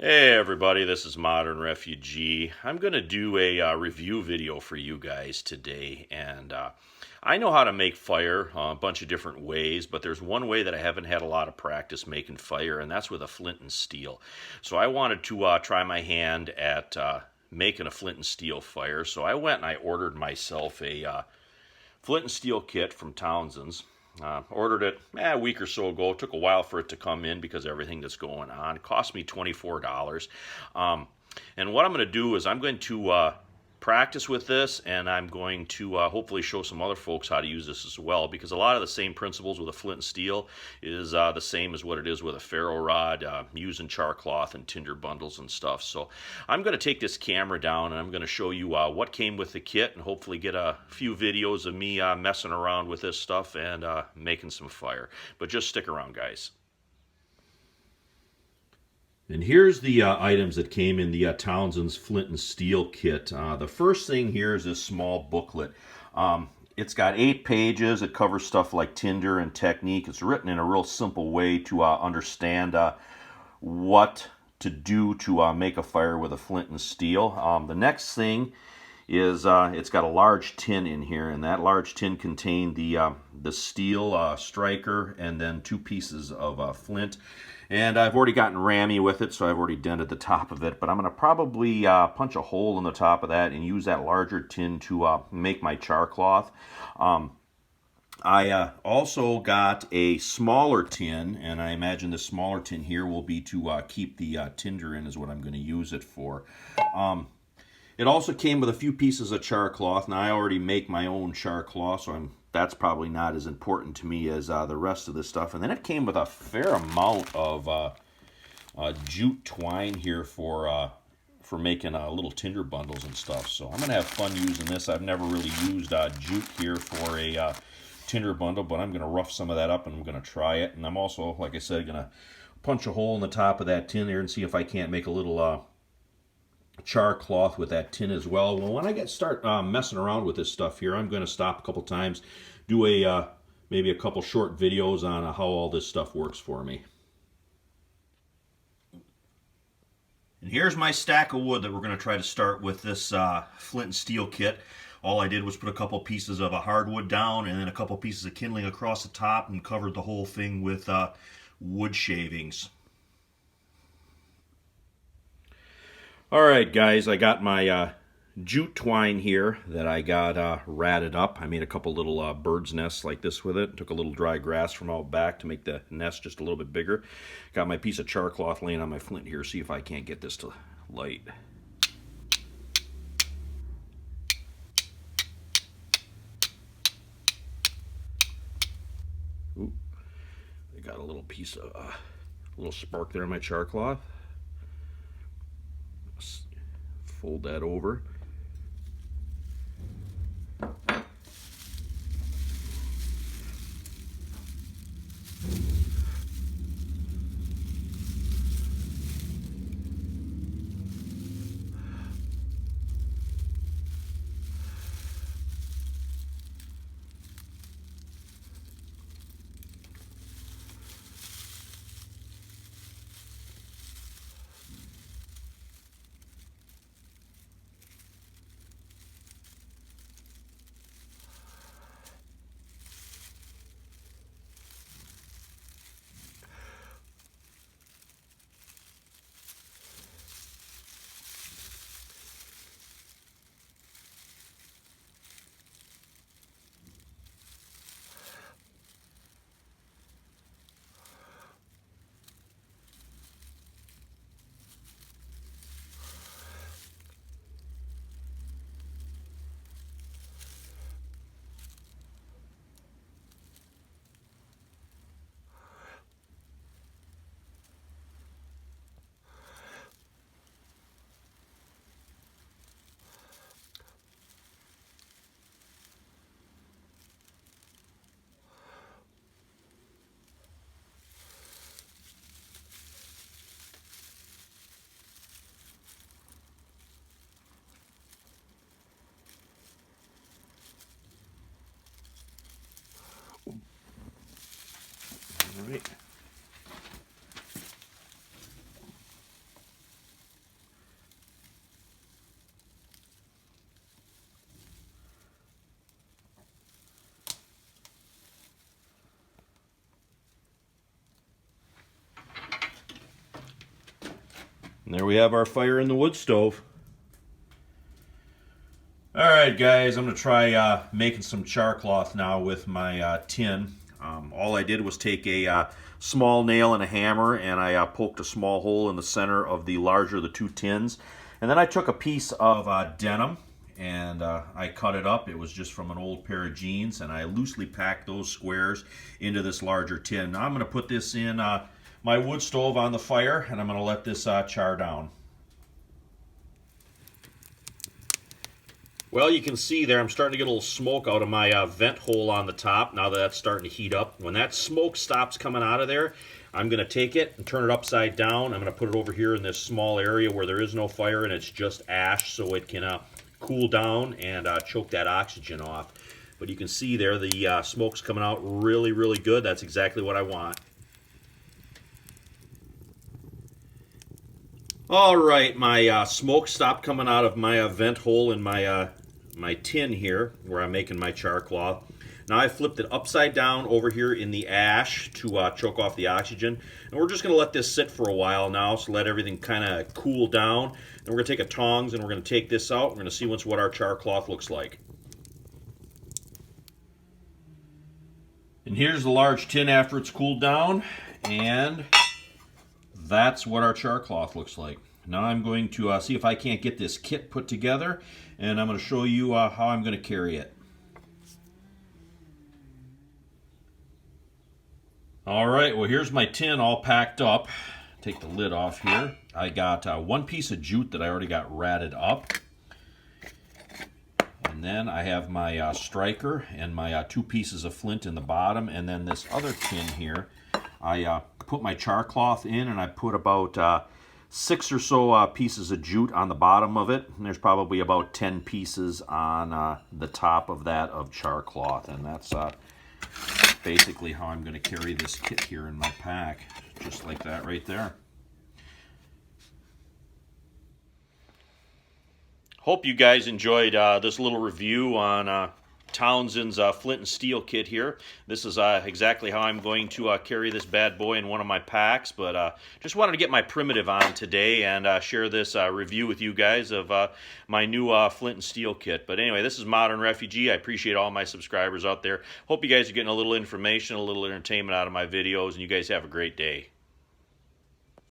Hey everybody, this is Modern Refugee. I'm going to do a review video for you guys today, and I know how to make fire a bunch of different ways, but there's one way that I haven't had a lot of practice making fire, and that's with a flint and steel. So I wanted to try my hand at making a flint and steel fire, so I went and I ordered myself a flint and steel kit from Townsend's. Ordered it a week or so ago. It took a while for it to come in because of everything that's going on. It cost me $24. And what I'm going to do is I'm going to practice with this, and I'm going to hopefully show some other folks how to use this as well, because a lot of the same principles with a flint and steel is the same as what it is with a ferro rod, using char cloth and tinder bundles and stuff. So I'm going to take this camera down and I'm going to show you what came with the kit, and hopefully get a few videos of me messing around with this stuff and making some fire. But just stick around, guys. And here's the items that came in the Townsend's Flint and Steel kit. The first thing here is this small booklet. It's got 8 pages. It covers stuff like tinder and technique. It's written in a real simple way to understand what to do to make a fire with a flint and steel. The next thing is it's got a large tin in here, and that large tin contained the steel striker and then 2 pieces of flint. And I've already gotten rammy with it, so I've already dented the top of it. But I'm going to probably punch a hole in the top of that and use that larger tin to make my char cloth. I also got a smaller tin, and I imagine the smaller tin here will be to keep the tinder in, is what I'm going to use it for. It also came with a few pieces of char cloth. Now, I already make my own char cloth, so that's probably not as important to me as the rest of this stuff. And then it came with a fair amount of jute twine here for making little tinder bundles and stuff. So I'm going to have fun using this. I've never really used jute here for a tinder bundle, but I'm going to rough some of that up and I'm going to try it. And I'm also, like I said, going to punch a hole in the top of that tin there and see if I can't make a little char cloth with that tin as well. Well, when I start messing around with this stuff here, I'm going to stop a couple times, do maybe a couple short videos on how all this stuff works for me. And here's my stack of wood that we're going to try to start with this flint and steel kit. All I did was put a couple pieces of a hardwood down and then a couple pieces of kindling across the top and covered the whole thing with wood shavings. Alright guys, I got my jute twine here that I got ratted up. I made a couple little bird's nests like this with it. Took a little dry grass from out back to make the nest just a little bit bigger. Got my piece of char cloth laying on my flint here. See if I can't get this to light. Ooh, I got a little piece of a little spark there in my char cloth. Fold that over. All right. And there we have our fire in the wood stove. Alright guys, I'm going to try making some char cloth now with my tin. All I did was take a small nail and a hammer, and I poked a small hole in the center of the larger of the two tins. And then I took a piece of denim and I cut it up. It was just from an old pair of jeans, and I loosely packed those squares into this larger tin. Now I'm going to put this in my wood stove on the fire, and I'm going to let this char down. Well, you can see there I'm starting to get a little smoke out of my vent hole on the top now that that's starting to heat up. When that smoke stops coming out of there, I'm going to take it and turn it upside down. I'm going to put it over here in this small area where there is no fire and it's just ash, so it can cool down and choke that oxygen off. But you can see there the smoke's coming out really, really good. That's exactly what I want. All right, my smoke stopped coming out of my vent hole in my tin here where I'm making my char cloth. Now I flipped it upside down over here in the ash to choke off the oxygen. And we're just going to let this sit for a while now, so let everything kind of cool down. And we're going to take a tongs and we're going to take this out. We're going to see what our char cloth looks like. And here's the large tin after it's cooled down, and that's what our char cloth looks like. Now I'm going to see if I can't get this kit put together, and I'm going to show you how I'm going to carry it. Alright, well here's my tin all packed up. Take the lid off here. I got one piece of jute that I already got ratted up. And then I have my striker and my two pieces of flint in the bottom, and then this other tin here. I put my char cloth in, and I put about 6 or so pieces of jute on the bottom of it, and there's probably about 10 pieces on the top of that of char cloth, and that's basically how I'm going to carry this kit here in my pack, just like that right there. Hope you guys enjoyed this little review on Townsend's Flint and Steel kit here. This is exactly how I'm going to carry this bad boy in one of my packs, but just wanted to get my primitive on today and share this review with you guys of my new Flint and Steel kit. But anyway, this is Modern Refugee. I appreciate all my subscribers out there. Hope you guys are getting a little information, a little entertainment out of my videos, and you guys have a great day.